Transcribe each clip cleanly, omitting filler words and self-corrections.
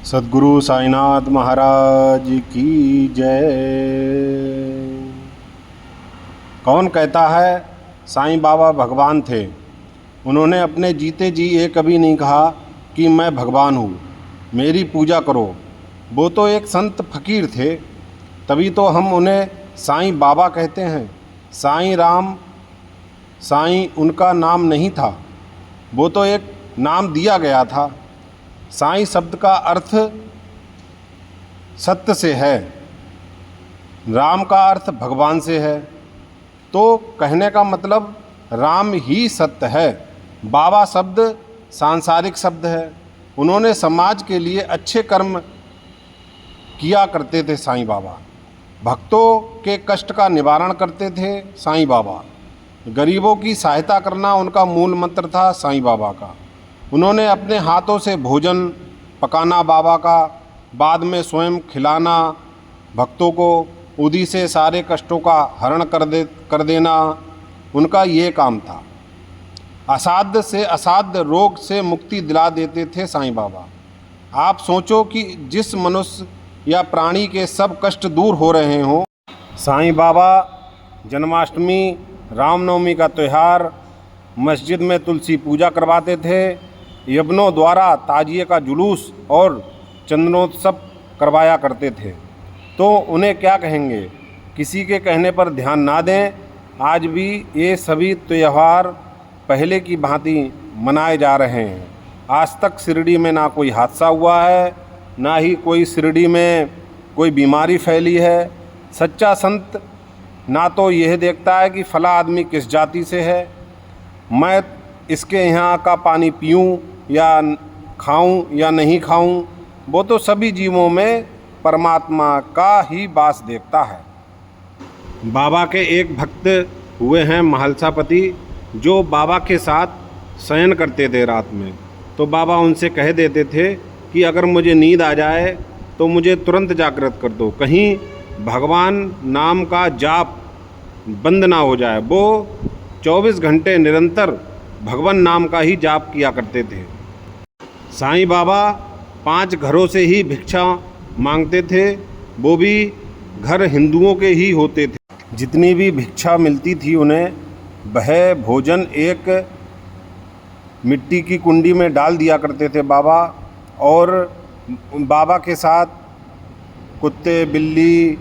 सद्गुरु साईनाथ महाराज की जय। कौन कहता है साईं बाबा भगवान थे? उन्होंने अपने जीते जी ये कभी नहीं कहा कि मैं भगवान हूँ, मेरी पूजा करो। वो तो एक संत फकीर थे, तभी तो हम उन्हें साईं बाबा कहते हैं। साईं राम, साईं उनका नाम नहीं था, वो तो एक नाम दिया गया था। साईं शब्द का अर्थ सत्य से है, राम का अर्थ भगवान से है, तो कहने का मतलब राम ही सत्य है। बाबा शब्द सांसारिक शब्द है। उन्होंने समाज के लिए अच्छे कर्म किया करते थे साईं बाबा। भक्तों के कष्ट का निवारण करते थे साईं बाबा। गरीबों की सहायता करना उनका मूल मंत्र था साईं बाबा का। उन्होंने अपने हाथों से भोजन पकाना बाबा का, बाद में स्वयं खिलाना भक्तों को, उदी से सारे कष्टों का हरण कर देना उनका ये काम था। असाध्य से असाध्य रोग से मुक्ति दिला देते थे साईं बाबा। आप सोचो कि जिस मनुष्य या प्राणी के सब कष्ट दूर हो रहे हों। साईं बाबा जन्माष्टमी, रामनवमी का त्यौहार, मस्जिद में तुलसी पूजा करवाते थे। यवनों द्वारा ताजिए का जुलूस और चंदनोत्सव करवाया करते थे। तो उन्हें क्या कहेंगे? किसी के कहने पर ध्यान ना दें। आज भी ये सभी त्यौहार पहले की भांति मनाए जा रहे हैं। आज तक शिरडी में ना कोई हादसा हुआ है, ना ही कोई शिरडी में कोई बीमारी फैली है। सच्चा संत ना तो यह देखता है कि फला आदमी किस जाति से है, मैं इसके यहाँ का पानी पीऊँ या खाऊं या नहीं खाऊं। वो तो सभी जीवों में परमात्मा का ही वास देखता है। बाबा के एक भक्त हुए हैं महालसापति, जो बाबा के साथ शयन करते थे रात में। तो बाबा उनसे कह देते थे कि अगर मुझे नींद आ जाए तो मुझे तुरंत जागृत कर दो, कहीं भगवान नाम का जाप बंद ना हो जाए। वो 24 घंटे निरंतर भगवान नाम का ही जाप किया करते थे। साईं बाबा 5 घरों से ही भिक्षा मांगते थे, वो भी घर हिंदुओं के ही होते थे। जितनी भी भिक्षा मिलती थी उन्हें, वह भोजन एक मिट्टी की कुंडी में डाल दिया करते थे बाबा। और बाबा के साथ कुत्ते, बिल्ली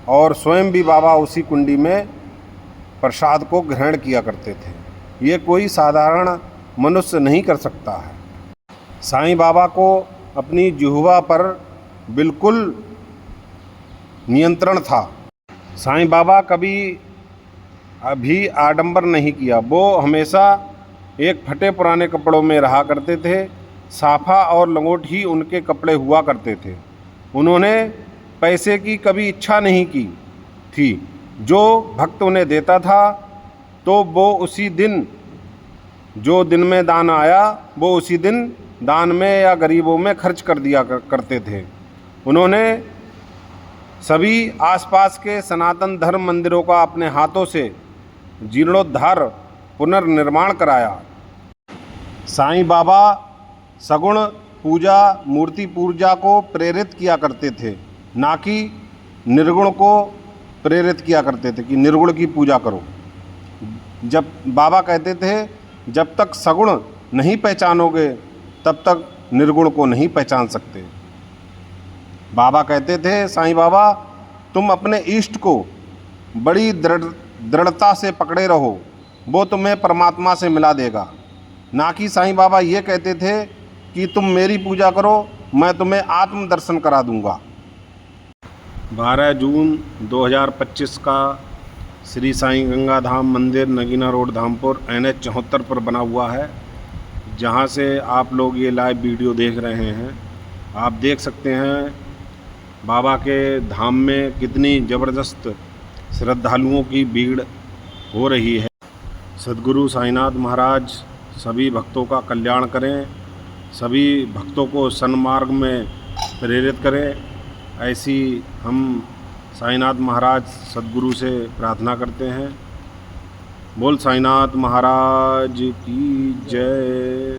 और स्वयं भी बाबा उसी कुंडी में प्रसाद को ग्रहण किया करते थे। ये कोई साधारण मनुष्य नहीं कर सकता है। साईं बाबा को अपनी जिह्वा पर बिल्कुल नियंत्रण था। साईं बाबा कभी अभी आडंबर नहीं किया। वो हमेशा एक फटे पुराने कपड़ों में रहा करते थे। साफा और लंगोट ही उनके कपड़े हुआ करते थे। उन्होंने पैसे की कभी इच्छा नहीं की थी। जो भक्त उन्हें देता था तो वो उसी दिन, जो दिन में दान आया, वो उसी दिन दान में या गरीबों में खर्च कर दिया करते थे। उन्होंने सभी आसपास के सनातन धर्म मंदिरों का अपने हाथों से जीर्णोद्धार, पुनर्निर्माण कराया। साईं बाबा सगुण पूजा, मूर्ति पूजा को प्रेरित किया करते थे, ना कि निर्गुण को प्रेरित किया करते थे कि निर्गुण की पूजा करो। जब बाबा कहते थे जब तक सगुण नहीं पहचानोगे तब तक निर्गुण को नहीं पहचान सकते। बाबा कहते थे साईं बाबा, तुम अपने इष्ट को बड़ी दृढ़ता से पकड़े रहो, वो तुम्हें परमात्मा से मिला देगा। ना कि साईं बाबा ये कहते थे कि तुम मेरी पूजा करो, मैं तुम्हें आत्म दर्शन करा दूंगा। 12 जून 2025 का श्री साईं गंगा धाम मंदिर, नगीना रोड, धामपुर, NH 74 पर बना हुआ है, जहाँ से आप लोग ये लाइव वीडियो देख रहे हैं। आप देख सकते हैं बाबा के धाम में कितनी ज़बरदस्त श्रद्धालुओं की भीड़ हो रही है। सद्गुरु साईनाथ महाराज सभी भक्तों का कल्याण करें, सभी भक्तों को सन्मार्ग में प्रेरित करें, ऐसी हम साईनाथ महाराज सद्गुरु से प्रार्थना करते हैं। बोल साईनाथ महाराज की जय।